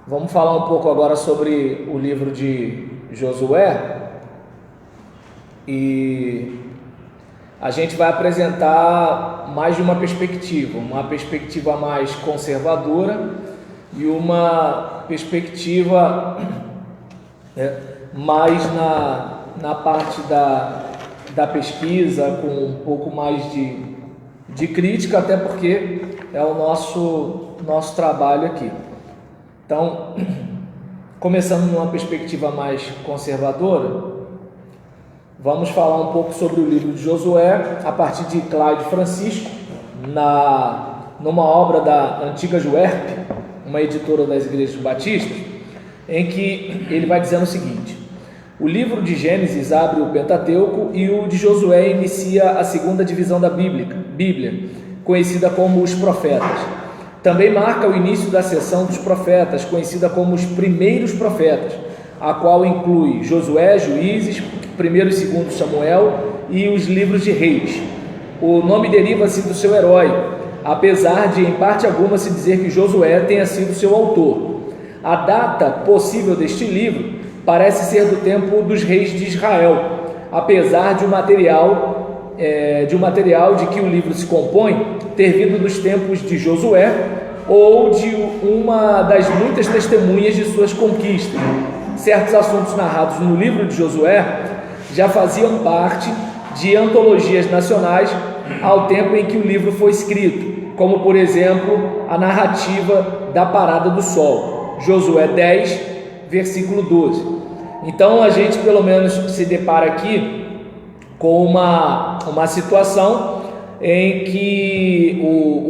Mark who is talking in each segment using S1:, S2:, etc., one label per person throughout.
S1: Vamos falar um pouco agora sobre o livro de Josué e a gente vai apresentar mais de uma perspectiva mais conservadora e uma perspectiva mais na parte da pesquisa, com um pouco mais de crítica, até porque é o nosso trabalho aqui. Então, começando numa perspectiva mais conservadora, vamos falar um pouco sobre o livro de Josué, a partir de Cláudio Francisco, numa obra da antiga Juerp, uma editora das igrejas batistas, em que ele vai dizendo o seguinte: o livro de Gênesis abre o Pentateuco e o de Josué inicia a segunda divisão da Bíblia, conhecida como os profetas. Também marca o início da seção dos profetas, conhecida como os primeiros profetas, a qual inclui Josué, Juízes, 1º e 2º Samuel e os livros de Reis. O nome deriva-se do seu herói, apesar de em parte alguma se dizer que Josué tenha sido seu autor. A data possível deste livro parece ser do tempo dos reis de Israel, apesar de o material de que o livro se compõe ter vindo dos tempos de Josué ou de uma das muitas testemunhas de suas conquistas. Certos assuntos narrados no livro de Josué já faziam parte de antologias nacionais ao tempo em que o livro foi escrito, como por exemplo a narrativa da parada do sol, Josué 10, versículo 12. Então a gente pelo menos se depara aqui com uma situação em que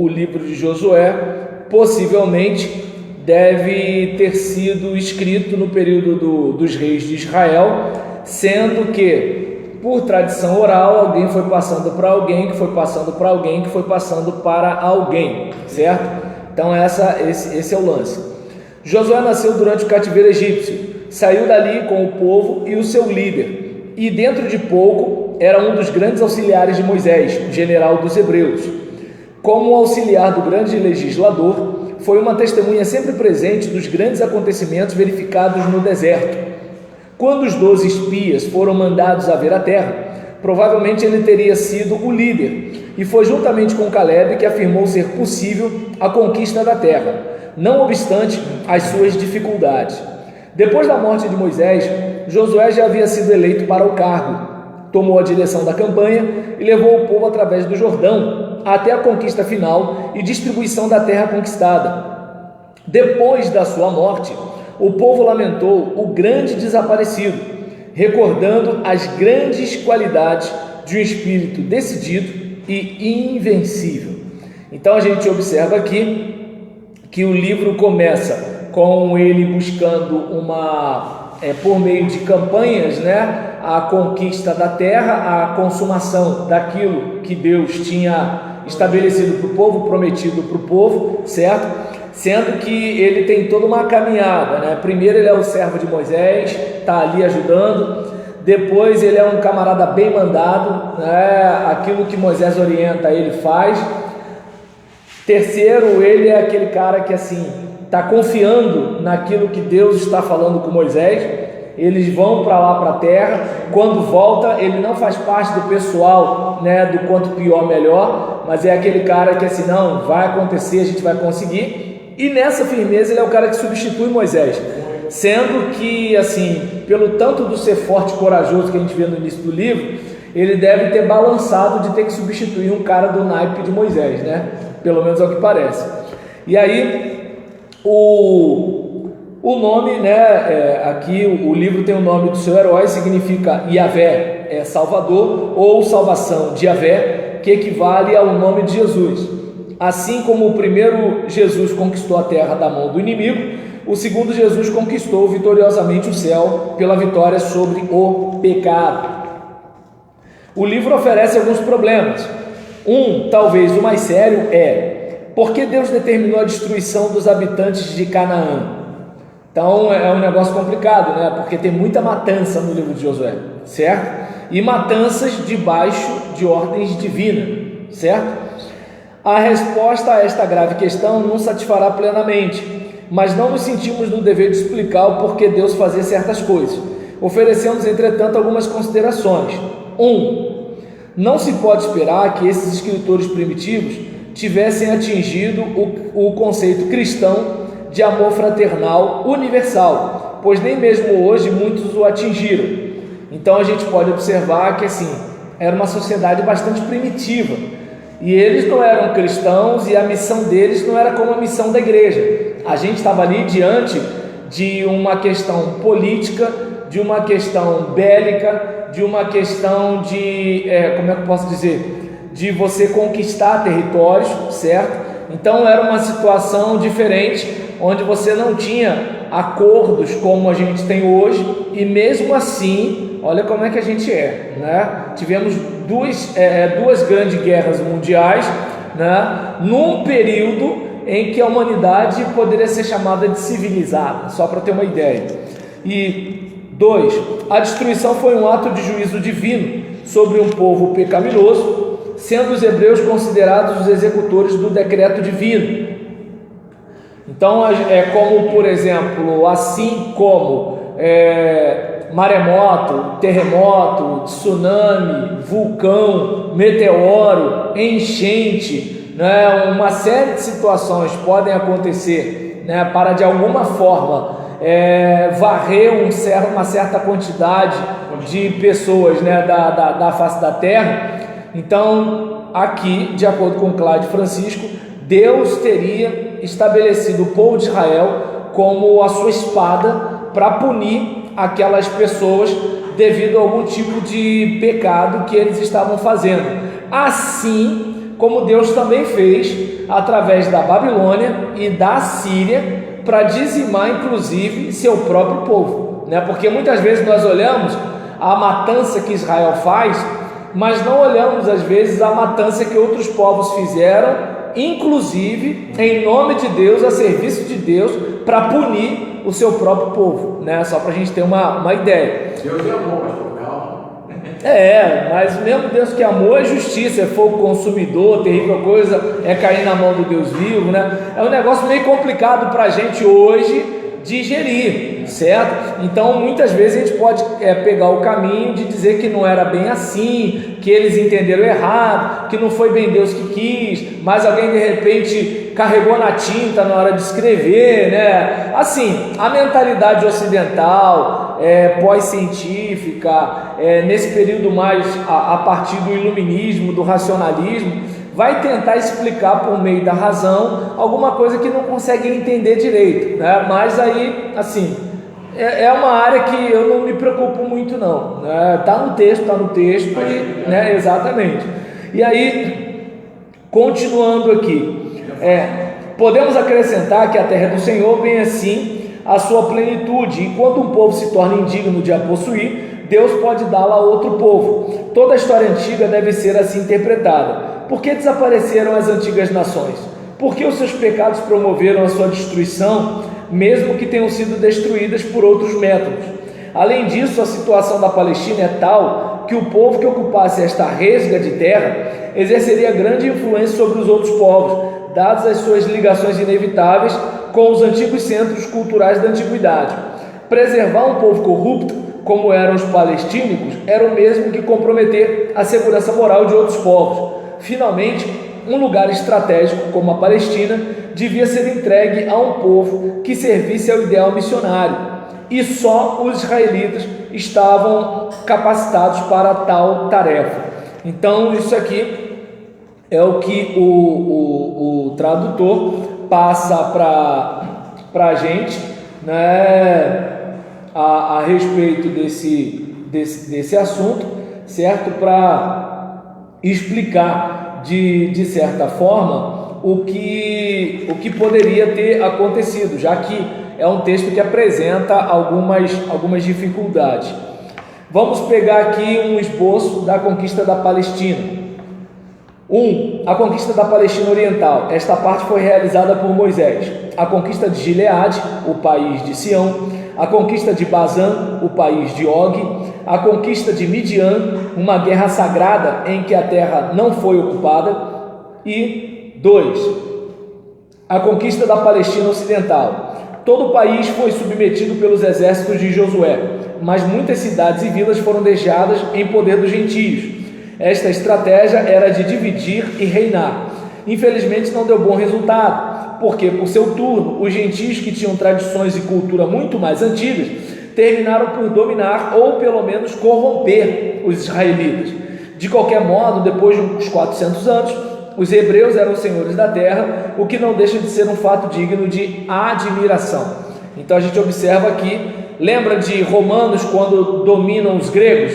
S1: o livro de Josué possivelmente deve ter sido escrito no período dos reis de Israel, sendo que, por tradição oral, alguém foi passando para alguém, que foi passando para alguém, que foi passando para alguém, certo? Então esse é o lance. Josué nasceu durante o cativeiro egípcio, saiu dali com o povo e o seu líder, e dentro de pouco era um dos grandes auxiliares de Moisés, general dos hebreus. Como auxiliar do grande legislador, foi uma testemunha sempre presente dos grandes acontecimentos verificados no deserto. Quando os 12 espias foram mandados a ver a terra, provavelmente ele teria sido o líder, e foi juntamente com Caleb que afirmou ser possível a conquista da terra, não obstante as suas dificuldades. Depois da morte de Moisés, Josué já havia sido eleito para o cargo, tomou a direção da campanha e levou o povo através do Jordão até a conquista final e distribuição da terra conquistada. Depois da sua morte, o povo lamentou o grande desaparecido, recordando as grandes qualidades de um espírito decidido e invencível. Então a gente observa aqui que o livro começa com ele buscando por meio de campanhas, a conquista da terra, a consumação daquilo que Deus tinha estabelecido para o povo, prometido para o povo, certo? Sendo que ele tem toda uma caminhada, Primeiro ele é o servo de Moisés, está ali ajudando. Depois ele é um camarada bem mandado, aquilo que Moisés orienta ele faz. Terceiro, ele é aquele cara que está confiando naquilo que Deus está falando com Moisés. Eles vão para lá, para a terra. Quando volta, ele não faz parte do pessoal, do quanto pior, melhor, mas é aquele cara que não, vai acontecer, a gente vai conseguir. E nessa firmeza ele é o cara que substitui Moisés, sendo que, pelo tanto do ser forte e corajoso que a gente vê no início do livro, ele deve ter balançado de ter que substituir um cara do naipe de Moisés, pelo menos é o que parece. E aí o nome, aqui o livro tem o nome do seu herói, significa Yahvé, é Salvador, ou salvação de Yahvé, que equivale ao nome de Jesus. Assim como o primeiro Jesus conquistou a terra da mão do inimigo, o segundo Jesus conquistou vitoriosamente o céu pela vitória sobre o pecado. O livro oferece alguns problemas. Talvez o mais sério por que Deus determinou a destruição dos habitantes de Canaã? Então é um negócio complicado, porque tem muita matança no livro de Josué, certo? E matanças debaixo de ordens divinas, certo? A resposta a esta grave questão não satisfará plenamente, mas não nos sentimos no dever de explicar o porquê Deus fazia certas coisas. Oferecemos, entretanto, algumas considerações. 1. Não se pode esperar que esses escritores primitivos tivessem atingido o conceito cristão de amor fraternal universal, pois nem mesmo hoje muitos o atingiram. Então a gente pode observar que assim, era uma sociedade bastante primitiva, e eles não eram cristãos, e a missão deles não era como a missão da igreja. A gente estava ali diante de uma questão política, de uma questão bélica, de uma questão de, como é que eu posso dizer, de você conquistar territórios, certo? Então era uma situação diferente, onde você não tinha acordos como a gente tem hoje, e mesmo assim, olha como é que a gente né? Tivemos duas grandes guerras mundiais, né? Num período em que a humanidade poderia ser chamada de civilizada, só para ter uma ideia. E 2, a destruição foi um ato de juízo divino sobre um povo pecaminoso, sendo os hebreus considerados os executores do decreto divino. Então é como, por exemplo, assim como maremoto, terremoto, tsunami, vulcão, meteoro, enchente, né? Uma série de situações podem acontecer, né? Para de alguma forma varrer uma certa quantidade de pessoas, né? da face da terra. Então aqui, de acordo com Cláudio Francisco, Deus teria estabelecido o povo de Israel como a sua espada para punir aquelas pessoas devido a algum tipo de pecado que eles estavam fazendo, assim como Deus também fez através da Babilônia e da Síria para dizimar inclusive seu próprio povo, né? Porque muitas vezes nós olhamos a matança que Israel faz, mas não olhamos às vezes a matança que outros povos fizeram, inclusive em nome de Deus, a serviço de Deus, para punir o seu próprio povo, né? Só para a gente ter uma ideia.
S2: Deus é amor, pastor, calma.
S1: Mas mesmo Deus que amor é justiça, é fogo consumidor, terrível coisa é cair na mão do Deus vivo, né? É um negócio meio complicado para a gente hoje digerir, certo? Então muitas vezes a gente pode pegar o caminho de dizer que não era bem assim, que eles entenderam errado, que não foi bem Deus que quis, mas alguém de repente carregou na tinta na hora de escrever, né? Assim, a mentalidade ocidental, pós-científica, nesse período mais a partir do iluminismo, do racionalismo, vai tentar explicar por meio da razão alguma coisa que não consegue entender direito, né? Mas aí, assim, é uma área que eu não me preocupo muito não, né? Tá no texto, e, né? Exatamente. E aí, continuando aqui, podemos acrescentar que a terra do Senhor vem assim a sua plenitude, e quando um povo se torna indigno de a possuir, Deus pode dá-la a outro povo. Toda a história antiga deve ser assim interpretada. Por que desapareceram as antigas nações? Por que os seus pecados promoveram a sua destruição, mesmo que tenham sido destruídas por outros métodos? Além disso, a situação da Palestina é tal que o povo que ocupasse esta resga de terra exerceria grande influência sobre os outros povos, dadas as suas ligações inevitáveis com os antigos centros culturais da antiguidade. Preservar um povo corrupto, como eram os palestínicos, era o mesmo que comprometer a segurança moral de outros povos. Finalmente, um lugar estratégico como a Palestina devia ser entregue a um povo que servisse ao ideal missionário, e só os israelitas estavam capacitados para tal tarefa. Então isso aqui é o que o tradutor passa para a gente, né, a respeito desse assunto, certo? Para explicar de certa forma o que poderia ter acontecido, já que é um texto que apresenta algumas dificuldades. Vamos pegar aqui um esboço da conquista da Palestina. 1. A conquista da Palestina Oriental. Esta parte foi realizada por Moisés. A conquista de Gileade, o país de Sião. A conquista de Bazã, o país de Og. A conquista de Midian, uma guerra sagrada em que a terra não foi ocupada. E 2. A conquista da Palestina Ocidental. todo o país foi submetido pelos exércitos de Josué, mas muitas cidades e vilas foram deixadas em poder dos gentios. Esta estratégia era de dividir e reinar. Infelizmente não deu bom resultado, porque por seu turno, os gentios que tinham tradições e cultura muito mais antigas, terminaram por dominar ou pelo menos corromper os israelitas. De qualquer modo, depois de uns 400 anos, os hebreus eram senhores da terra, o que não deixa de ser um fato digno de admiração. Então a gente observa aqui, lembra de Romanos quando dominam os gregos?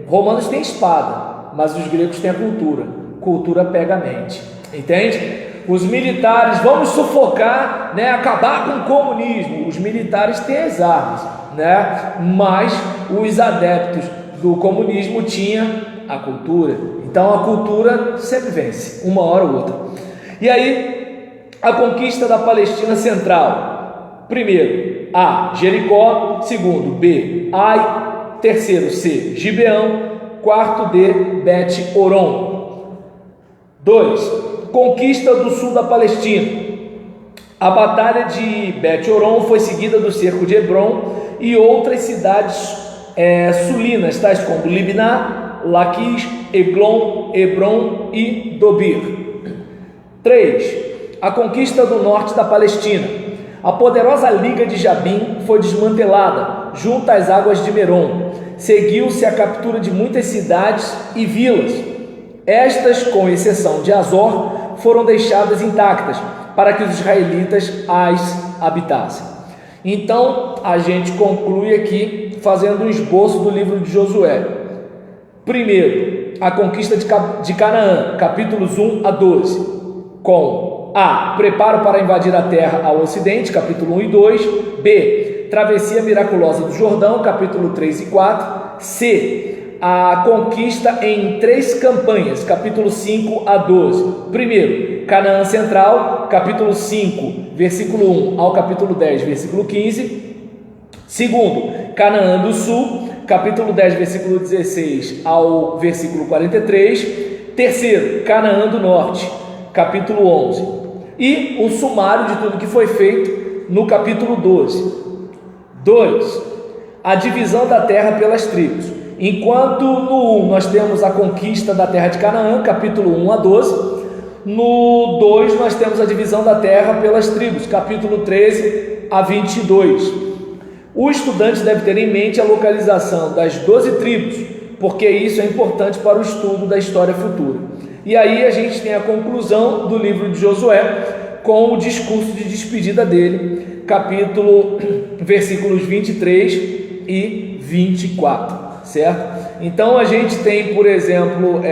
S1: Romanos têm espada, mas os gregos têm a cultura. Cultura pega a mente, entende? Os militares, vamos sufocar, né, acabar com o comunismo. Os militares têm as armas, né? Mas os adeptos do comunismo tinham a cultura. Então a cultura sempre vence, uma hora ou outra. E aí, a conquista da Palestina Central. Primeiro, A, Jericó. Segundo, B, Ai. Terceiro, C, Gibeão. Quarto, D, Bet-Horon. 2. Conquista do sul da Palestina. A batalha de Bet-Horon foi seguida do cerco de Hebron e outras cidades sulinas, tais como Libná, Laquis, Eglon, Hebron e Dobir. 3. A conquista do norte da Palestina. A poderosa Liga de Jabim foi desmantelada junto às águas de Merom. Seguiu-se a captura de muitas cidades e vilas. Estas, com exceção de Azor, foram deixadas intactas para que os israelitas as habitassem. Então, a gente conclui aqui fazendo um esboço do livro de Josué. Primeiro, a conquista de Canaã, capítulos 1 a 12, com A, preparo para invadir a terra ao ocidente, capítulo 1 e 2, B, travessia miraculosa do Jordão, capítulo 3 e 4, C, a conquista em 3 campanhas, capítulo 5 a 12. Primeiro, Canaã Central, capítulo 5, versículo 1 ao capítulo 10, versículo 15. Segundo, Canaã do Sul, capítulo 10, versículo 16 ao versículo 43. Terceiro, Canaã do Norte, capítulo 11. E o sumário de tudo que foi feito no capítulo 12. 2. A divisão da terra pelas tribos. Enquanto no 1 nós temos a conquista da terra de Canaã, capítulo 1 a 12, no 2 nós temos a divisão da terra pelas tribos, capítulo 13 a 22. O estudante deve ter em mente a localização das 12 tribos, porque isso é importante para o estudo da história futura. E aí a gente tem a conclusão do livro de Josué com o discurso de despedida dele, versículos 23 e 24. Certo? Então a gente tem, por exemplo,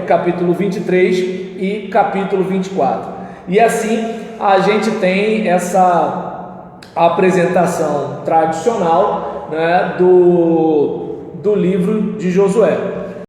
S1: capítulo 23 e capítulo 24. E assim a gente tem essa apresentação tradicional, né, do livro de Josué.